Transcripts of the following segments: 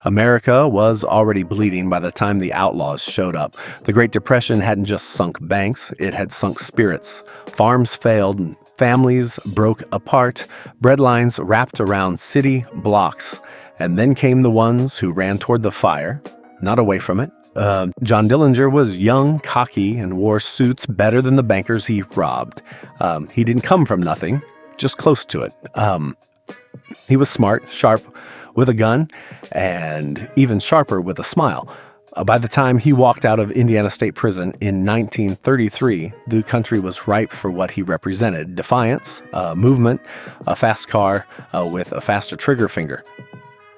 America was already bleeding by the time the outlaws showed up. The Great Depression hadn't just sunk banks, it had sunk spirits. Farms failed, families broke apart, breadlines wrapped around city blocks. And then came the ones who ran toward the fire, not away from it. John Dillinger was young, cocky, and wore suits better than the bankers he robbed. He didn't come from nothing, just close to it. He was smart, sharp, with a gun, and even sharper with a smile. By the time he walked out of Indiana State Prison in 1933, the country was ripe for what he represented: defiance, movement, a fast car with a faster trigger finger.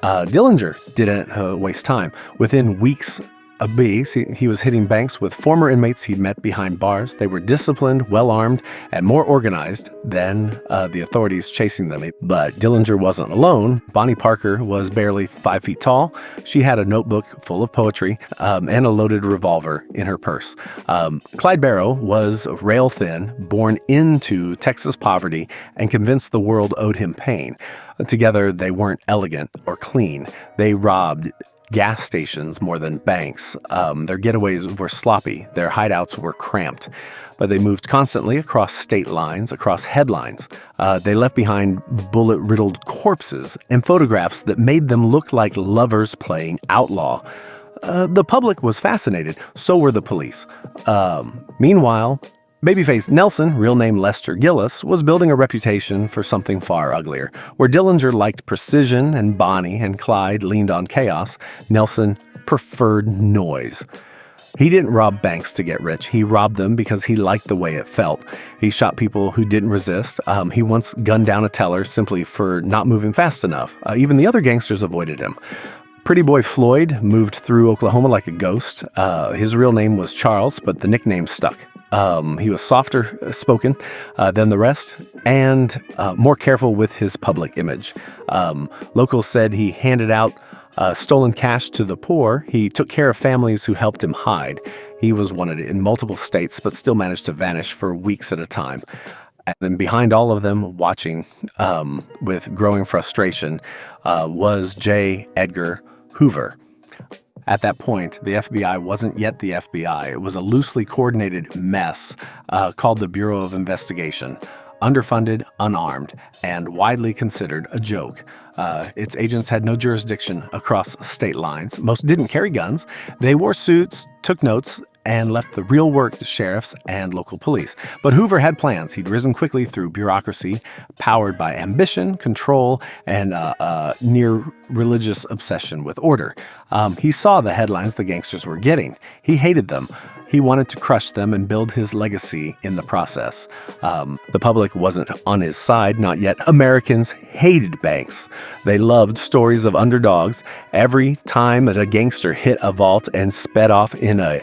Dillinger didn't waste time. Within weeks of beats, he was hitting banks with former inmates he'd met behind bars. They were disciplined, well-armed, and more organized than the authorities chasing them. But Dillinger wasn't alone. Bonnie Parker was barely 5 feet tall. She had a notebook full of poetry and a loaded revolver in her purse. Clyde Barrow was rail-thin, born into Texas poverty, and convinced the world owed him pain. Together, they weren't elegant or clean. They robbed gas stations more than banks. Their getaways were sloppy. Their hideouts were cramped. But they moved constantly across state lines, across headlines. They left behind bullet-riddled corpses and photographs that made them look like lovers playing outlaw. The public was fascinated. So were the police. Meanwhile, Babyface Nelson, real name Lester Gillis, was building a reputation for something far uglier. Where Dillinger liked precision and Bonnie and Clyde leaned on chaos, Nelson preferred noise. He didn't rob banks to get rich. He robbed them because he liked the way it felt. He shot people who didn't resist. He once gunned down a teller simply for not moving fast enough. Even the other gangsters avoided him. Pretty Boy Floyd moved through Oklahoma like a ghost. His real name was Charles, but the nickname stuck. He was softer spoken than the rest and more careful with his public image. Locals said he handed out stolen cash to the poor. He took care of families who helped him hide. He was wanted in multiple states, but still managed to vanish for weeks at a time. And then behind all of them, watching with growing frustration, was J. Edgar Hoover. At that point, the FBI wasn't yet the FBI. It was a loosely coordinated mess called the Bureau of Investigation. Underfunded, unarmed, and widely considered a joke. Its agents had no jurisdiction across state lines. Most didn't carry guns. They wore suits, took notes, and left the real work to sheriffs and local police. But Hoover had plans. He'd risen quickly through bureaucracy, powered by ambition, control, and near religious obsession with order. He saw the headlines the gangsters were getting. He hated them. He wanted to crush them and build his legacy in the process. The public wasn't on his side, not yet. Americans hated banks. They loved stories of underdogs. Every time that a gangster hit a vault and sped off in a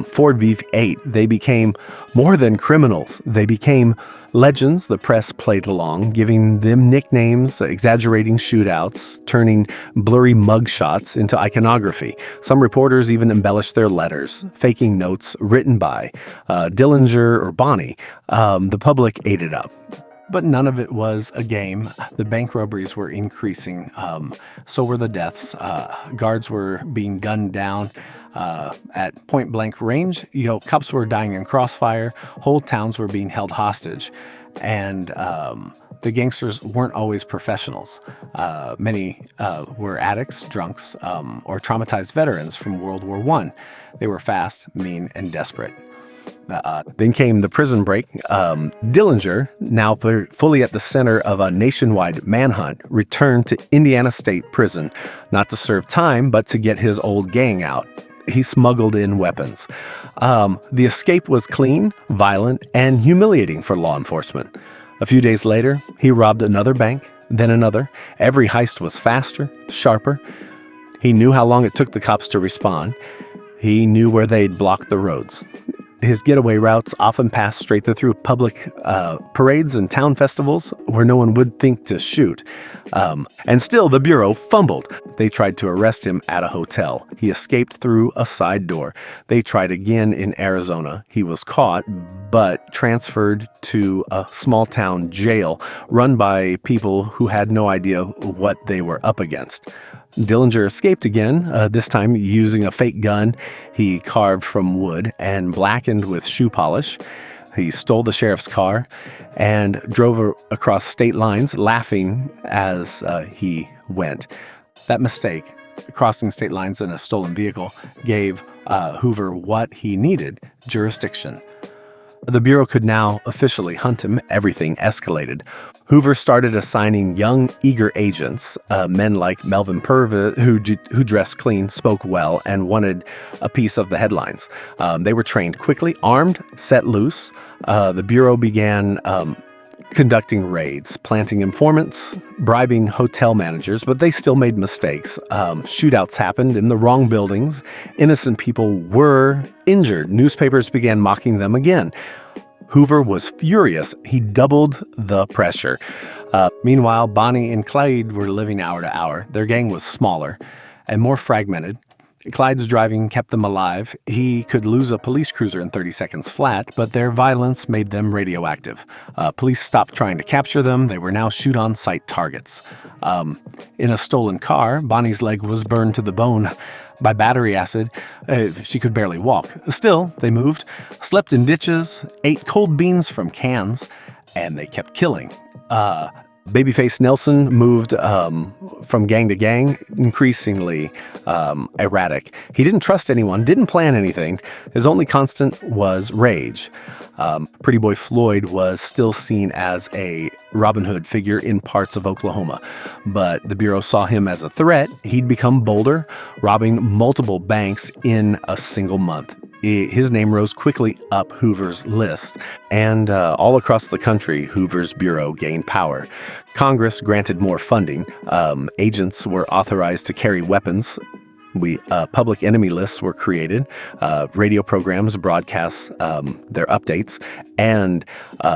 Ford V8, they became more than criminals. They became legends. The press played along, giving them nicknames, exaggerating shootouts, turning blurry mugshots into iconography. Some reporters even embellished their letters, faking notes written by Dillinger or Bonnie. The public ate it up. But none of it was a game. The bank robberies were increasing. So were the deaths. Guards were being gunned down at point-blank range. Cops were dying in crossfire. Whole towns were being held hostage. And the gangsters weren't always professionals. Many were addicts, drunks, or traumatized veterans from World War I. They were fast, mean, and desperate. Then came the prison break. Dillinger, now fully at the center of a nationwide manhunt, returned to Indiana State Prison, not to serve time, but to get his old gang out. He smuggled in weapons. The escape was clean, violent, and humiliating for law enforcement. A few days later, he robbed another bank, then another. Every heist was faster, sharper. He knew how long it took the cops to respond. He knew where they'd blocked the roads. His getaway routes often passed straight through public parades and town festivals where no one would think to shoot. And still, the Bureau fumbled. They tried to arrest him at a hotel. He escaped through a side door. They tried again in Arizona. He was caught, but transferred to a small town jail run by people who had no idea what they were up against. Dillinger escaped again, this time using a fake gun he carved from wood and blackened with shoe polish. He stole the sheriff's car and drove across state lines, laughing as he went. That mistake, crossing state lines in a stolen vehicle, gave Hoover what he needed: jurisdiction. The Bureau could now officially hunt him. Everything escalated. Hoover started assigning young, eager agents, men like Melvin Purvis, who dressed clean, spoke well, and wanted a piece of the headlines. They were trained quickly, armed, set loose. The Bureau began conducting raids, planting informants, bribing hotel managers, but they still made mistakes. Shootouts happened in the wrong buildings. Innocent people were injured. Newspapers began mocking them again. Hoover was furious. He doubled the pressure. Meanwhile, Bonnie and Clyde were living hour to hour. Their gang was smaller and more fragmented. Clyde's driving kept them alive. He could lose a police cruiser in 30 seconds flat, but their violence made them radioactive. Police stopped trying to capture them. They were now shoot-on-sight targets. In a stolen car, Bonnie's leg was burned to the bone by battery acid. She could barely walk. Still, they moved, slept in ditches, ate cold beans from cans, and they kept killing. Babyface Nelson moved from gang to gang, increasingly erratic. He didn't trust anyone, didn't plan anything. His only constant was rage. Pretty Boy Floyd was still seen as a Robin Hood figure in parts of Oklahoma, but the Bureau saw him as a threat. He'd become bolder, robbing multiple banks in a single month. His name rose quickly up Hoover's list, and all across the country, Hoover's Bureau gained power. Congress granted more funding. Agents were authorized to carry weapons. Public enemy lists were created. Radio programs broadcast their updates. And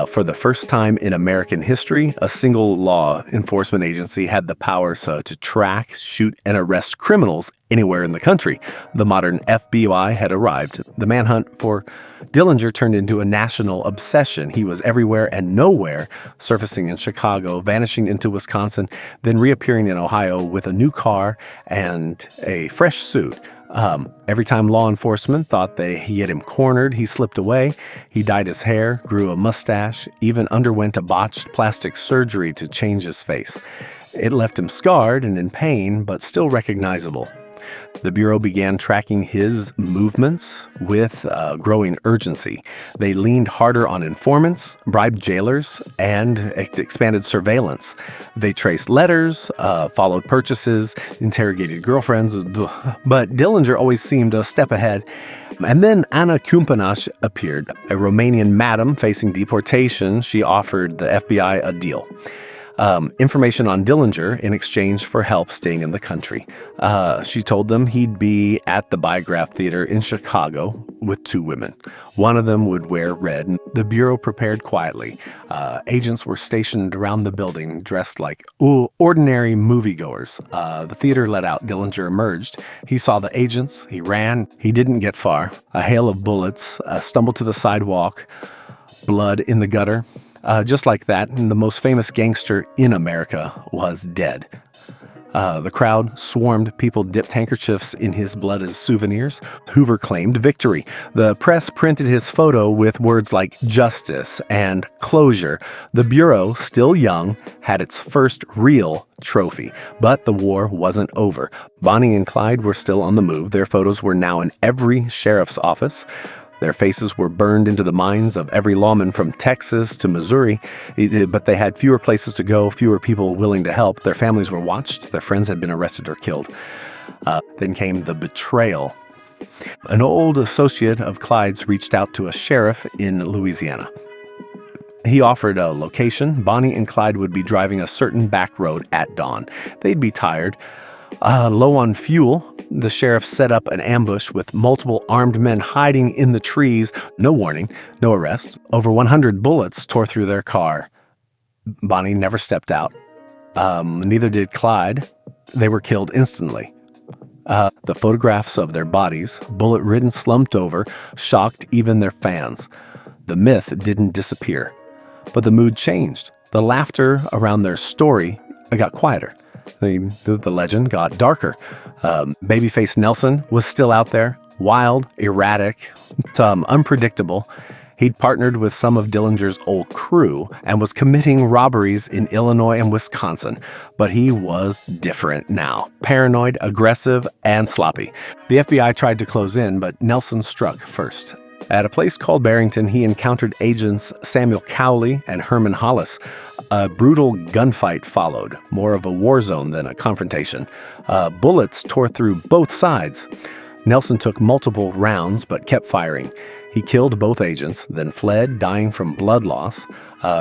for the first time in American history, a single law enforcement agency had the powers to track, shoot, and arrest criminals anywhere in the country. The modern FBI had arrived. The manhunt for Dillinger turned into a national obsession. He was everywhere and nowhere, surfacing in Chicago, vanishing into Wisconsin, then reappearing in Ohio with a new car and a fresh suit. Every time law enforcement thought he had him cornered, he slipped away. He dyed his hair, grew a mustache, even underwent a botched plastic surgery to change his face. It left him scarred and in pain, but still recognizable. The Bureau began tracking his movements with growing urgency. They leaned harder on informants, bribed jailers, and expanded surveillance. They traced letters, followed purchases, interrogated girlfriends, but Dillinger always seemed a step ahead. And then Anna Kumpanash appeared, a Romanian madam facing deportation. She offered the FBI a deal. Information on Dillinger in exchange for help staying in the country. She told them he'd be at the Biograph Theater in Chicago with two women. One of them would wear red. The Bureau prepared quietly. Agents were stationed around the building dressed like ordinary moviegoers. The theater let out. Dillinger emerged. He saw the agents. He ran. He didn't get far. A hail of bullets stumbled to the sidewalk. Blood in the gutter. Just like that, the most famous gangster in America was dead. The crowd swarmed. People dipped handkerchiefs in his blood as souvenirs. Hoover claimed victory. The press printed his photo with words like justice and closure. The Bureau, still young, had its first real trophy. But the war wasn't over. Bonnie and Clyde were still on the move. Their photos were now in every sheriff's office. Their faces were burned into the minds of every lawman from Texas to Missouri, but they had fewer places to go, fewer people willing to help. Their families were watched. Their friends had been arrested or killed. Then came the betrayal. An old associate of Clyde's reached out to a sheriff in Louisiana. He offered a location. Bonnie and Clyde would be driving a certain back road at dawn. They'd be tired. Low on fuel, the sheriff set up an ambush with multiple armed men hiding in the trees. No warning, no arrest. Over 100 bullets tore through their car. Bonnie never stepped out. Neither did Clyde. They were killed instantly. The photographs of their bodies, bullet-ridden, slumped over, shocked even their fans. The myth didn't disappear, but the mood changed. The laughter around their story got quieter. The legend got darker. Babyface Nelson was still out there, wild, erratic, unpredictable. He'd partnered with some of Dillinger's old crew and was committing robberies in Illinois and Wisconsin. But he was different now. Paranoid, aggressive, and sloppy. The FBI tried to close in, but Nelson struck first. At a place called Barrington, he encountered agents Samuel Cowley and Herman Hollis. A brutal gunfight followed, more of a war zone than a confrontation. Bullets tore through both sides. Nelson took multiple rounds but kept firing. He killed both agents, then fled, dying from blood loss.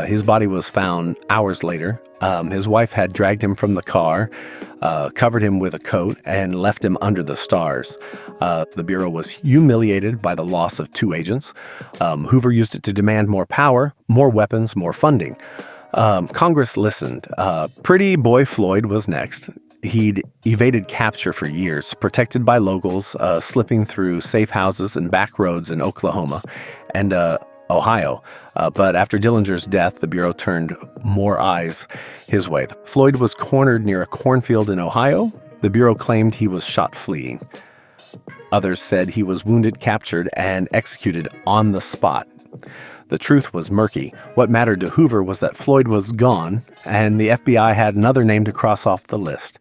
His body was found hours later. His wife had dragged him from the car, covered him with a coat, and left him under the stars. The Bureau was humiliated by the loss of 2 agents. Hoover used it to demand more power, more weapons, more funding. Congress listened. Pretty Boy Floyd was next. He'd evaded capture for years, protected by locals, slipping through safe houses and back roads in Oklahoma and Ohio. But after Dillinger's death, the Bureau turned more eyes his way. Floyd was cornered near a cornfield in Ohio. The Bureau claimed he was shot fleeing. Others said he was wounded, captured, and executed on the spot. The truth was murky. What mattered to Hoover was that Floyd was gone, and the FBI had another name to cross off the list.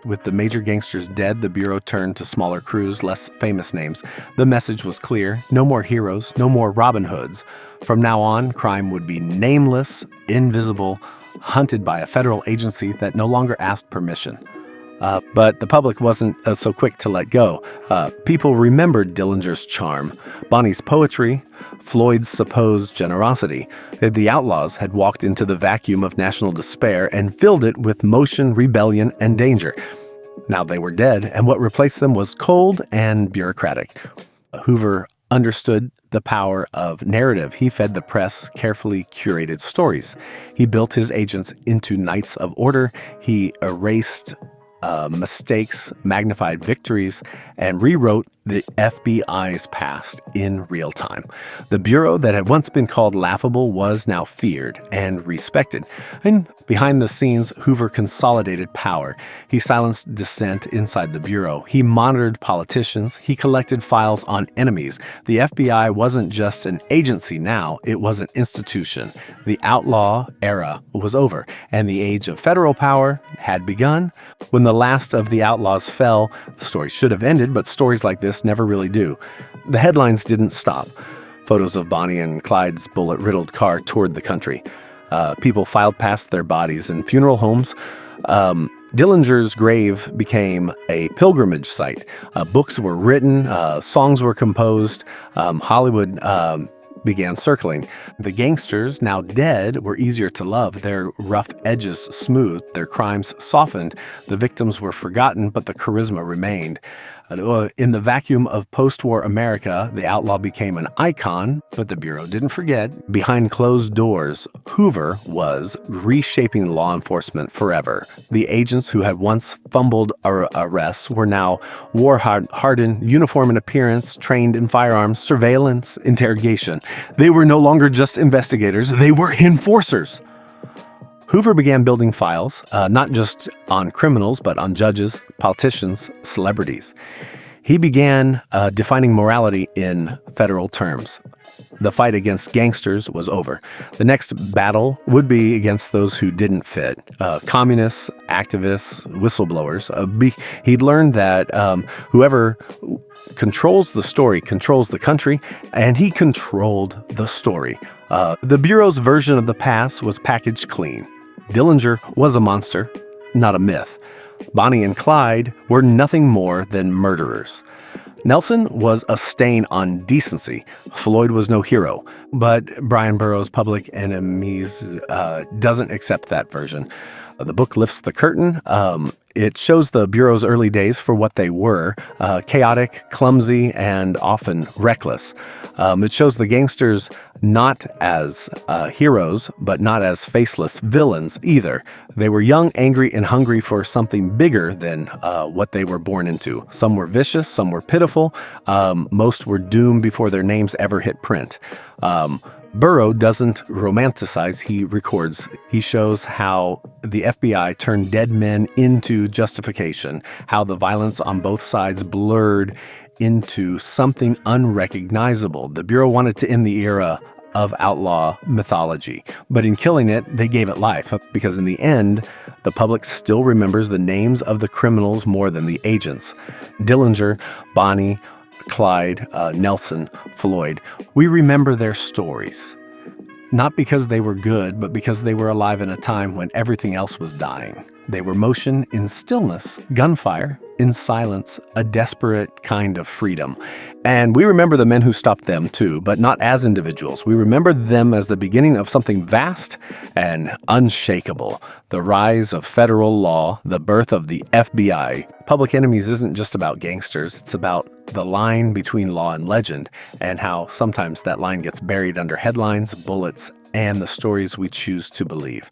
With the major gangsters dead, the Bureau turned to smaller crews, less famous names. The message was clear: no more heroes, no more Robin Hoods. From now on, crime would be nameless, invisible, hunted by a federal agency that no longer asked permission. But the public wasn't so quick to let go. People remembered Dillinger's charm, Bonnie's poetry, Floyd's supposed generosity. The outlaws had walked into the vacuum of national despair and filled it with motion, rebellion, and danger. Now they were dead, and what replaced them was cold and bureaucratic. Hoover understood the power of narrative. He fed the press carefully curated stories. He built his agents into knights of order. He erased mistakes, magnified victories, and rewrote the FBI's past in real time. The Bureau that had once been called laughable was now feared and respected. And behind the scenes, Hoover consolidated power. He silenced dissent inside the Bureau. He monitored politicians. He collected files on enemies. The FBI wasn't just an agency now, it was an institution. The outlaw era was over, and the age of federal power had begun. When the last of the outlaws fell, the story should have ended, but stories like this never really do. The headlines didn't stop. Photos of Bonnie and Clyde's bullet-riddled car toured the country. People filed past their bodies in funeral homes. Dillinger's grave became a pilgrimage site. Books were written, songs were composed. Hollywood began circling. The gangsters, now dead, were easier to love. Their rough edges smoothed, their crimes softened. The victims were forgotten, but the charisma remained. In the vacuum of post-war America, the outlaw became an icon, but the Bureau didn't forget. Behind closed doors, Hoover was reshaping law enforcement forever. The agents who had once fumbled arrests were now war-hardened, uniform in appearance, trained in firearms, surveillance, interrogation. They were no longer just investigators, they were enforcers. Hoover began building files, not just on criminals, but on judges, politicians, celebrities. He began defining morality in federal terms. The fight against gangsters was over. The next battle would be against those who didn't fit. Communists, activists, whistleblowers. He'd learned that whoever controls the story controls the country, and he controlled the story. The Bureau's version of the past was packaged clean. Dillinger was a monster, not a myth. Bonnie and Clyde were nothing more than murderers. Nelson was a stain on decency. Floyd was no hero. But Bryan Burrough's Public Enemies doesn't accept that version. The book lifts the curtain. It shows the Bureau's early days for what they were, chaotic, clumsy, and often reckless. It shows the gangsters not as heroes, but not as faceless villains either. They were young, angry, and hungry for something bigger than what they were born into. Some were vicious, some were pitiful. Most were doomed before their names ever hit print. Burrough doesn't romanticize, he records. He shows how the FBI turned dead men into justification, how the violence on both sides blurred into something unrecognizable. The Bureau wanted to end the era of outlaw mythology, but in killing it, they gave it life, because in the end, the public still remembers the names of the criminals more than the agents. Dillinger, Bonnie, Clyde, Nelson, Floyd. We remember their stories, not because they were good, but because they were alive in a time when everything else was dying. They were motion in stillness, gunfire in silence, a desperate kind of freedom. And we remember the men who stopped them too, but not as individuals. We remember them as the beginning of something vast and unshakable. The rise of federal law, the birth of the FBI. Public Enemies isn't just about gangsters. It's about the line between law and legend, and how sometimes that line gets buried under headlines, bullets, and the stories we choose to believe.